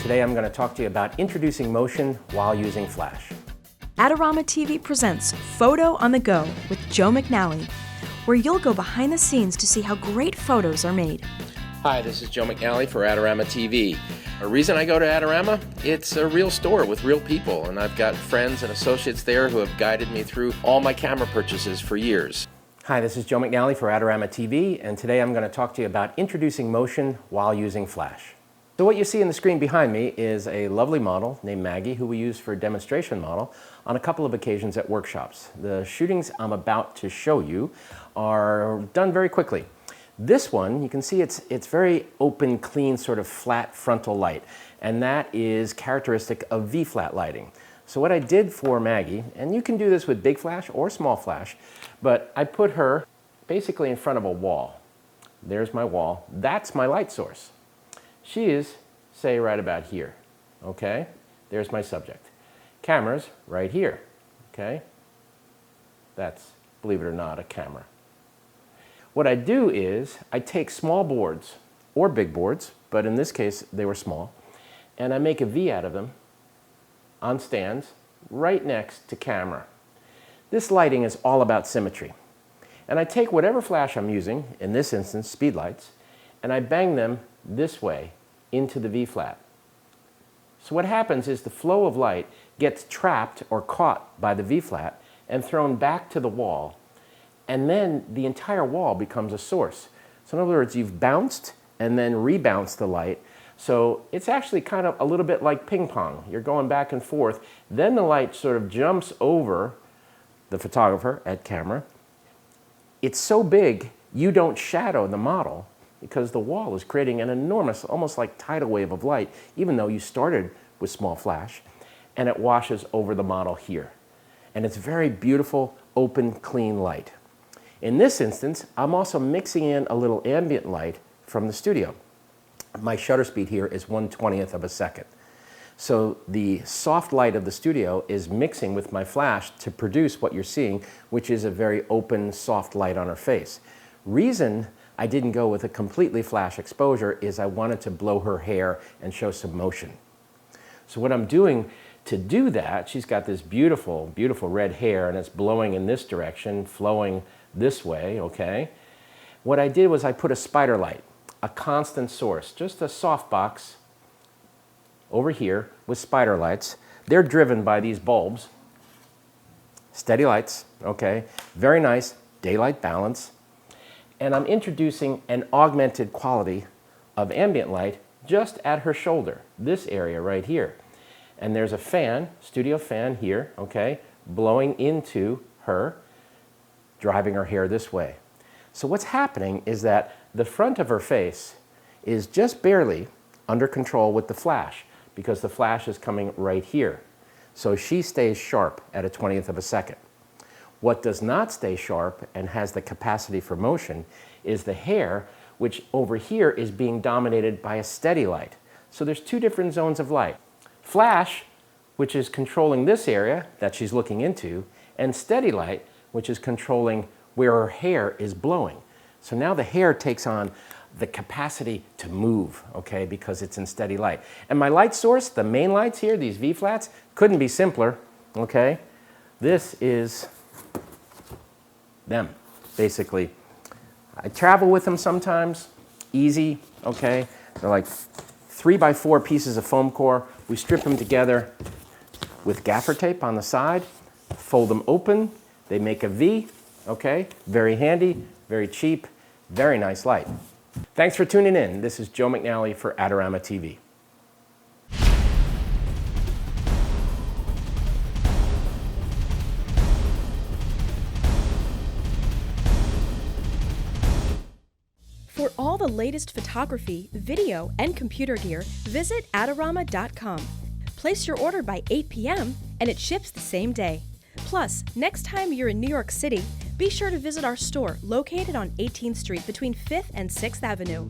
Today I'm going to talk to you about introducing motion while using flash. Adorama TV presents Photo on the Go with Joe McNally, where you'll go behind the scenes to see how great photos are made. Hi, this is Joe McNally for Adorama TV. A reason I go to Adorama? It's a real store with real people, and I've got friends and associates there who have guided me through all my camera purchases for years. Hi, this is Joe McNally for Adorama TV, and today I'm going to talk to you about introducing motion while using flash. So what you see on the screen behind me is a lovely model named Maggie, who we use for a demonstration model on a couple of occasions at workshops. The shootings I'm about to show you are done very quickly. This one, you can see it's very open, clean, sort of flat frontal light, and that is characteristic of V-flat lighting. So what I did for Maggie, and you can do this with big flash or small flash, but I put her basically in front of a wall. There's my wall. That's my light source. She is, say, right about here, okay? There's my subject. Camera's right here, okay? That's, believe it or not, a camera. What I do is I take small boards or big boards, but in this case they were small, and I make a V out of them on stands right next to camera. This lighting is all about symmetry. And I take whatever flash I'm using, in this instance speed lights, and I bang them this way into the V-flat. So what happens is the flow of light gets trapped or caught by the V-flat and thrown back to the wall, and then the entire wall becomes a source. So in other words, you've bounced and then rebounced the light. So it's actually kind of a little bit like ping pong. You're going back and forth. Then the light sort of jumps over the photographer at camera. It's so big, you don't shadow the model because the wall is creating an enormous, almost like tidal wave of light, even though you started with small flash, and it washes over the model here. And it's very beautiful, open, clean light. In this instance, I'm also mixing in a little ambient light from the studio. My shutter speed here is 1/20th of a second. So the soft light of the studio is mixing with my flash to produce what you're seeing, which is a very open, soft light on her face. Reason I didn't go with a completely flash exposure is I wanted to blow her hair and show some motion. So what I'm doing to do that, she's got this beautiful, beautiful red hair, and it's blowing in this direction, flowing this way, okay? What I did was I put a Spiderlite, a constant source, just a softbox over here with spider lights. They're driven by these bulbs. Steady lights, okay? Very nice daylight balance. And I'm introducing an augmented quality of ambient light just at her shoulder, this area right here. And there's a fan, studio fan here, okay, blowing into her, driving her hair this way. So what's happening is that the front of her face is just barely under control with the flash because the flash is coming right here. So she stays sharp at 1/20th of a second. What does not stay sharp and has the capacity for motion is the hair, which over here is being dominated by a steady light. So there's two different zones of light. Flash, which is controlling this area that she's looking into, and steady light, which is controlling where her hair is blowing. So now the hair takes on the capacity to move, okay, because it's in steady light. And my light source, the main lights here, these V-flats, couldn't be simpler, okay? This is them, basically. I travel with them sometimes, easy, okay? They're like 3x4 pieces of foam core. We strip them together with gaffer tape on the side, fold them open, they make a V, okay? Very handy, very cheap, very nice light. Thanks for tuning in. This is Joe McNally for Adorama TV. For all the latest photography, video, and computer gear, visit Adorama.com. Place your order by 8 p.m. and it ships the same day. Plus, next time you're in New York City, be sure to visit our store located on 18th Street between 5th and 6th Avenue.